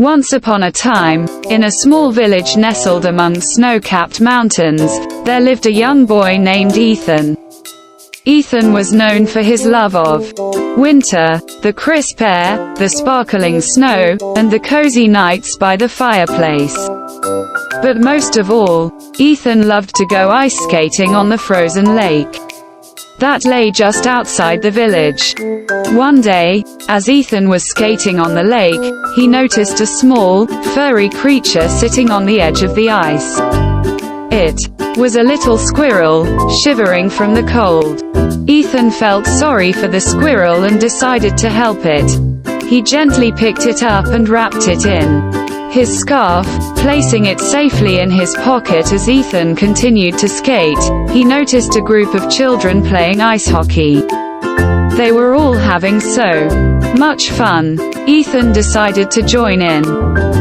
Once upon a time, in a small village nestled among snow-capped mountains, there lived a young boy named Ethan. Ethan was known for his love of winter, the crisp air, the sparkling snow, and the cozy nights by the fireplace. But most of all, Ethan loved to go ice skating on the frozen lake that lay just outside the village. One day, as Ethan was skating on the lake, he noticed a small, furry creature sitting on the edge of the ice. It was a little squirrel, shivering from the cold. Ethan felt sorry for the squirrel and decided to help it. He gently picked it up and wrapped it in his scarf, placing it safely in his pocket. As Ethan continued to skate, he noticed a group of children playing ice hockey. They were all having so much fun. Ethan decided to join in.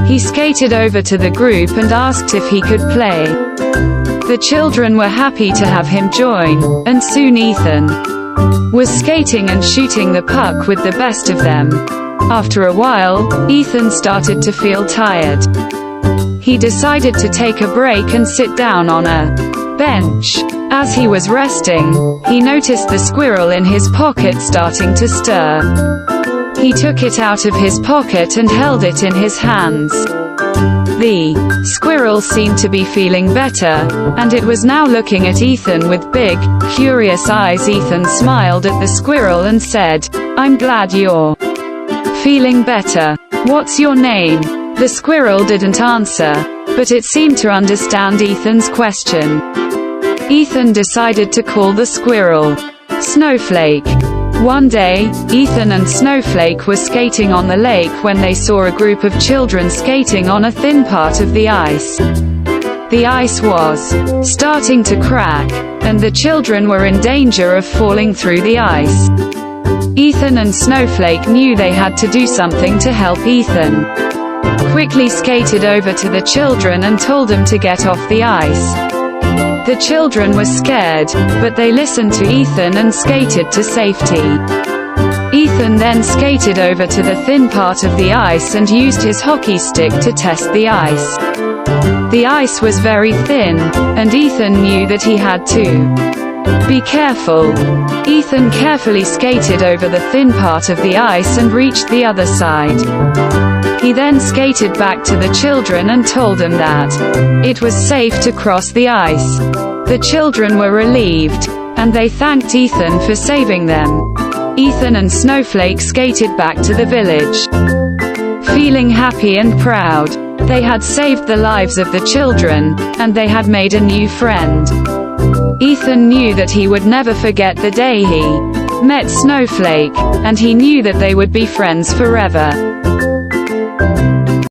He skated over to the group and asked if he could play. The children were happy to have him join, and soon Ethan was skating and shooting the puck with the best of them. After a while, Ethan started to feel tired. He decided to take a break and sit down on a bench. As he was resting, he noticed the squirrel in his pocket starting to stir. He took it out of his pocket and held it in his hands. The squirrel seemed to be feeling better, and it was now looking at Ethan with big, curious eyes. Ethan smiled at the squirrel and said, "I'm glad you're feeling better. What's your name?" The squirrel didn't answer, but it seemed to understand Ethan's question. Ethan decided to call the squirrel Snowflake. One day, Ethan and Snowflake were skating on the lake when they saw a group of children skating on a thin part of the ice. The ice was starting to crack, and the children were in danger of falling through the ice. Ethan and Snowflake knew they had to do something to help. Ethan quickly skated over to the children and told them to get off the ice. The children were scared, but they listened to Ethan and skated to safety. Ethan then skated over to the thin part of the ice and used his hockey stick to test the ice. The ice was very thin, and Ethan knew that he had to be careful. Ethan carefully skated over the thin part of the ice and reached the other side. He then skated back to the children and told them that it was safe to cross the ice. The children were relieved, and they thanked Ethan for saving them. Ethan and Snowflake skated back to the village, feeling happy and proud. They had saved the lives of the children, and they had made a new friend. Ethan knew that he would never forget the day he met Snowflake, and he knew that they would be friends forever.